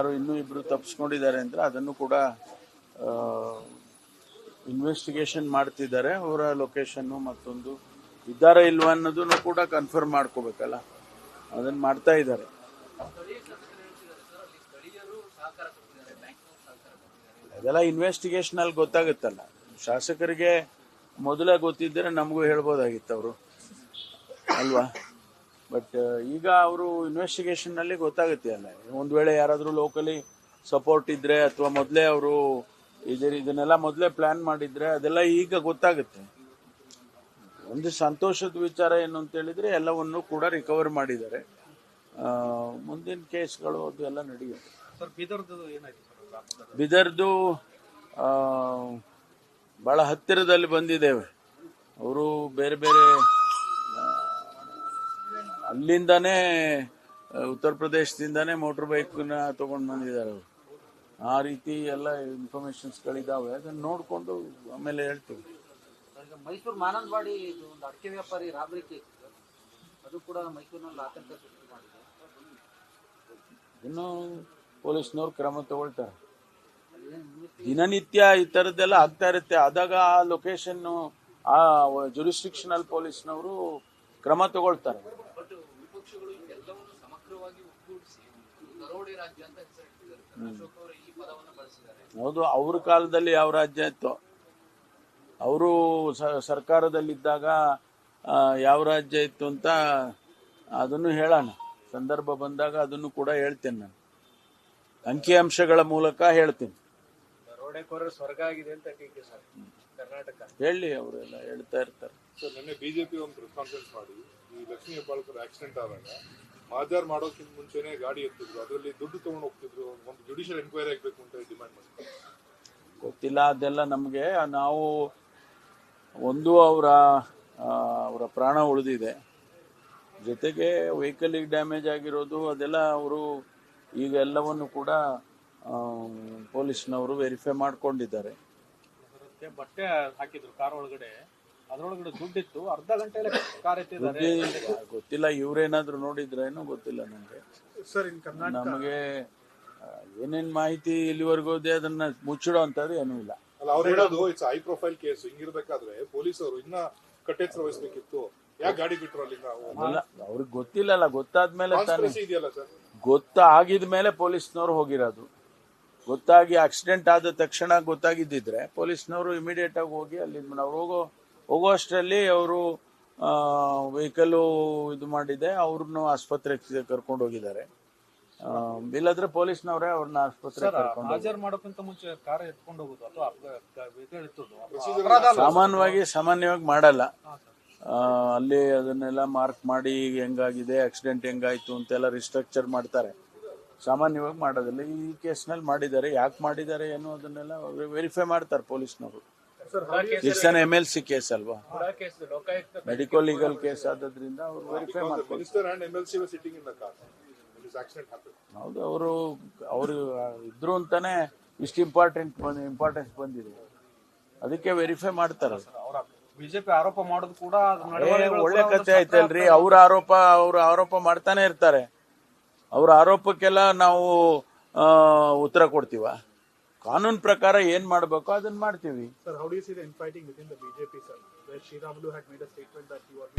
ಯಾರು ಇನ್ನೂ ಇಬ್ಬರು ತಪ್ಪಿಸ್ಕೊಂಡಿದ್ದಾರೆ ಅಂದರೆ ಅದನ್ನು ಕೂಡ ಇನ್ವೆಸ್ಟಿಗೇಷನ್ ಮಾಡ್ತಿದ್ದಾರೆ. ಅವರ ಲೊಕೇಶನ್ನು ಮತ್ತೊಂದು ಇದ್ದಾರಾ ಇಲ್ವಾ ಅನ್ನೋದನ್ನು ಕೂಡ ಕನ್ಫರ್ಮ್ ಮಾಡ್ಕೋಬೇಕಲ್ಲ, ಅದನ್ನು ಮಾಡ್ತಾ ಇದ್ದಾರೆ. ಅದೆಲ್ಲ ಇನ್ವೆಸ್ಟಿಗೇಷನಲ್ಲಿ ಗೊತ್ತಾಗುತ್ತಲ್ಲ. ಶಾಸಕರಿಗೆ ಮೊದಲೇ ಗೊತ್ತಿದ್ದರೆ ನಮಗೂ ಹೇಳ್ಬೋದಾಗಿತ್ತು ಅವರು ಅಲ್ವಾ. ಬಟ್ ಈಗ ಅವರು ಇನ್ವೆಸ್ಟಿಗೇಷನ್ನಲ್ಲಿ ಗೊತ್ತಾಗುತ್ತೆ ಅಲ್ಲ. ಒಂದು ವೇಳೆ ಯಾರಾದರೂ ಲೋಕಲಿ ಸಪೋರ್ಟ್ ಇದ್ದರೆ ಅಥವಾ ಮೊದಲೇ ಅವರು ಇದನ್ನೆಲ್ಲ ಮೊದಲೇ ಪ್ಲ್ಯಾನ್ ಮಾಡಿದರೆ ಅದೆಲ್ಲ ಈಗ ಗೊತ್ತಾಗುತ್ತೆ. ಒಂದು ಸಂತೋಷದ ವಿಚಾರ ಏನು ಅಂತ ಹೇಳಿದರೆ ಎಲ್ಲವನ್ನು ಕೂಡ ರಿಕವರ್ ಮಾಡಿದ್ದಾರೆ. ಮುಂದಿನ ಕೇಸ್ಗಳು ಅದು ಎಲ್ಲ ನಡೆಯುತ್ತೆ. ಬಿದರ್ದು ಭಾಳ ಹತ್ತಿರದಲ್ಲಿ ಬಂದಿದ್ದೇವೆ. ಅವರು ಬೇರೆ ಬೇರೆ ಅಲ್ಲಿಂದಾನೇ ಉತ್ತರ ಪ್ರದೇಶದಿಂದಾನೇ ಮೋಟರ್ ಬೈಕ್ನ ತೊಗೊಂಡು ಬಂದಿದ್ದಾರೆ ಅವರು. ಆ ರೀತಿ ಎಲ್ಲ ಇನ್ಫಾರ್ಮೇಶನ್ಸ್ಗಳಿದ್ದಾವೆ. ಅದನ್ನು ನೋಡಿಕೊಂಡು ಆಮೇಲೆ ಹೇಳ್ತೀವಿ. ಮೈಸೂರು ಮಾನಂದವಾಡಿ ಒಂದು ಅಡಿಕೆ ವ್ಯಾಪಾರಿ ರಾಬರಿ ಕೇಸ್, ಅದು ಕೂಡ ಮೈಸೂರಿನಲ್ಲಿ ಆತಂಕ ಸೃಷ್ಟಿ ಮಾಡಿದೆ. ಇನ್ನು ಪೊಲೀಸ್ನವ್ರು ಕ್ರಮ ತಗೊಳ್ತಾರೆ. ದಿನನಿತ್ಯ ಈ ಥರದ್ದೆಲ್ಲ ಆಗ್ತಾ ಇರುತ್ತೆ. ಆದಾಗ ಆ ಲೊಕೇಶನ್ನು ಆ ಜುರಿಸ್ಟಿಕ್ಷನಲ್ ಪೊಲೀಸ್ನವರು ಕ್ರಮ ತಗೊಳ್ತಾರೆ. ಹೌದು, ಅವ್ರ ಕಾಲದಲ್ಲಿ ಯಾವ ರಾಜ್ಯ ಇತ್ತು, ಅವರು ಸರ್ಕಾರದಲ್ಲಿದ್ದಾಗ ಯಾವ ರಾಜ್ಯ ಇತ್ತು ಅಂತ ಅದನ್ನು ಹೇಳೋಣ. ಸಂದರ್ಭ ಬಂದಾಗ ಅದನ್ನು ಕೂಡ ಹೇಳ್ತೇನೆ. ನಾನು ಅಂಕಿಅಂಶಗಳ ಮೂಲಕ ಹೇಳ್ತೀನಿ. ಸ್ವರ್ಗ ಆಗಿದೆ ಅಂತ ಟೀಕೆ ಸರ್ ಕರ್ನಾಟಕ. ಹೇಳಿ, ಅವರೆಲ್ಲ ಹೇಳ್ತಾ ಇರ್ತಾರೆ. ಸರ್, ನಿನ್ನೆ ಬಿಜೆಪಿ ಒಂದು ಪ್ರೆಸ್ ಕಾನ್ಫರೆನ್ಸ್ ಮಾಡಿ ಈ ಲಕ್ಷ್ಮೀ ಹೆಬ್ಬಾಳ್ಕರ್ ಆಕ್ಸಿಡೆಂಟ್ ಆದಾಗ ಮಾಜಾರ್ ಮಾಡೋಕ್ಕಿಂತ ಮುಂಚೆನೆ ಗಾಡಿ ಎತ್ತಿದ್ರು, ಅದರಲ್ಲಿ ದುಡ್ಡು ತಗೊಂಡು ಹೋಗ್ತಿದ್ರು, ಒಂದು ಜುಡಿಷಿಯಲ್ ಎನ್ಕ್ವೈರಿ ಆಗಬೇಕು ಅಂತ ಡಿಮ್ಯಾಂಡ್ ಮಾಡ್ತಾರೆ. ಗೊತ್ತಿಲ್ಲ ಅದೆಲ್ಲ ನಮಗೆ. ನಾವು ಒಂದು ಅವರ ಪ್ರಾಣ ಉಳಿದಿದೆ, ಜೊತೆಗೆ ವೆಹಿಕಲಿಗೆ ಡ್ಯಾಮೇಜ್ ಆಗಿರೋದು ಅದೆಲ್ಲ ಅವರು ಈಗ ಎಲ್ಲವನ್ನು ಕೂಡ ಪೊಲೀಸ್ನವರು ವೆರಿಫೈ ಮಾಡ್ಕೊಂಡಿದ್ದಾರೆ. ಬಟ್ಟೆ ಹಾಕಿದ್ರು ಕಾರ್ ಒಳಗಡೆ, ಅದರೊಳಗಡೆ ದುಡ್ಡಿತ್ತು. ಅರ್ಧ ಗಂಟೆಯಲ್ಲಿ ಕಾರ್ ಎತ್ತಿದ್ದಾರೆ. ಗೊತ್ತಿಲ್ಲ, ಇವರೇನಾದ್ರೂ ನೋಡಿದ್ರೇನೋ ಗೊತ್ತಿಲ್ಲ ನನಗೆ. ನಮಗೆ ಏನೇನ್ ಮಾಹಿತಿ ಇಲ್ಲಿವರೆಗೂ ಇದೆ ಅದನ್ನ ಮುಚ್ಚಿಡೋ ಅಂತದ್ದು ಏನೂ ಇಲ್ಲ. ಅಲ್ಲ, ಅವ್ರು ಹೇಳೋದು ಇಟ್ಸ್ ಹೈ ಪ್ರೊಫೈಲ್ ಕೇಸ್. ಹಿಂಗಿರ್ಬೇಕಾದ್ರೆ ಪೊಲೀಸರು ಇನ್ನ ಕಟ್ಟೆಚ್ಚರ ವಹಿಸಬೇಕಿತ್ತು. ಯಾಕೆ ಗಾಡಿ ಬಿಟ್ರು ಅಲ್ಲಿಂದ? ಅವ್ರಿಗೆ ಗೊತ್ತಿಲ್ಲಲ್ಲ, ಗೊತ್ತಾದ್ಮೇಲೆ ಇದೆಯಲ್ಲ ಸರ್, ಗೊತ್ತಾಗಿದ ಮೇಲೆ ಪೊಲೀಸ್ನವ್ರು ಹೋಗಿರೋದು. ಗೊತ್ತಾಗಿ ಆಕ್ಸಿಡೆಂಟ್ ಆದ ತಕ್ಷಣ ಗೊತ್ತಾಗಿದ್ದಿದ್ರೆ ಪೊಲೀಸ್ನವರು ಇಮಿಡಿಯೇಟ್ ಆಗಿ ಹೋಗಿ ಅಲ್ಲಿ ಅವ್ರು ಹೋಗೋ ಅಷ್ಟರಲ್ಲಿ ಅವರು ವೆಹಿಕಲ್ಲು ಇದು ಮಾಡಿದೆ, ಅವ್ರನ್ನು ಆಸ್ಪತ್ರೆಗೆ ಕರ್ಕೊಂಡು ಹೋಗಿದ್ದಾರೆ. ಇಲ್ಲಾಂದ್ರೆ ಪೊಲೀಸ್ನವರೇ ಅವ್ರನ್ನ ಆಸ್ಪತ್ರೆಗೆ ಕರ್ಕೊಂಡು ಹಾಜರು ಮಾಡೋಕ್ಕಿಂತ ಮುಂಚೆ ಕಾರ್ ಎತ್ಕೊಂಡು ಹೋಗೋದು ಅಥವಾ ಸಾಮಾನ್ಯವಾಗಿ ಮಾಡಲ್ಲ. ಅಲ್ಲಿ ಅದನ್ನೆಲ್ಲ ಮಾರ್ಕ್ ಮಾಡಿ ಹೆಂಗಾಗಿದೆ, ಆಕ್ಸಿಡೆಂಟ್ ಹೆಂಗಾಯ್ತು ಅಂತೆಲ್ಲ ರಿಸ್ಟ್ರಕ್ಚರ್ ಮಾಡ್ತಾರೆ. ಸಾಮಾನ್ಯವಾಗಿ ಮಾಡೋದಿಲ್ಲ. ಈ ಕೇಸ್ನಲ್ಲಿ ಮಾಡಿದ್ದಾರೆ. ಯಾಕೆ ಮಾಡಿದ್ದಾರೆ ಏನು ಅದನ್ನೆಲ್ಲ ವೆರಿಫೈ ಮಾಡ್ತಾರೆ ಪೊಲೀಸ್ನವರು. ಇಟ್ಸ್ ಅನ್ MLC ಕೇಸ್ ಅಲ್ವಾ, ಮೆಡಿಕೋ ಲೀಗಲ್ ಕೇಸ್ ಆದ್ರಿಂದ ಅವರು ವೆರಿಫೈ ಮಾಡ್ತಾರೆ. ಹೌದು, ಅವರು ಇದ್ರು ಅಂತಾನೆ ಇಷ್ಟು ಇಂಪಾರ್ಟೆನ್ಸ್ ಬಂದಿದೆ, ಅದಕ್ಕೆ ವೆರಿಫೈ ಮಾಡ್ತಾರೆ. ಬಿಜೆಪಿ ಆರೋಪ ಮಾಡೋದು ಕೂಡ ಒಳ್ಳೆ ಕಥೆ ಆಯ್ತಲ್ರಿ. ಅವ್ರ ಆರೋಪ ಮಾಡ್ತಾನೆ ಇರ್ತಾರೆ. ಅವ್ರ ಆರೋಪಕ್ಕೆಲ್ಲ ನಾವು ಉತ್ತರ ಕೊಡ್ತೀವ? ಕಾನೂನು ಪ್ರಕಾರ ಏನ್ ಮಾಡಬೇಕು ಅದನ್ನ ಮಾಡ್ತೀವಿ. Sir, how do you see the infighting within the BJP, sir? Where Sriramulu had made a statement that he was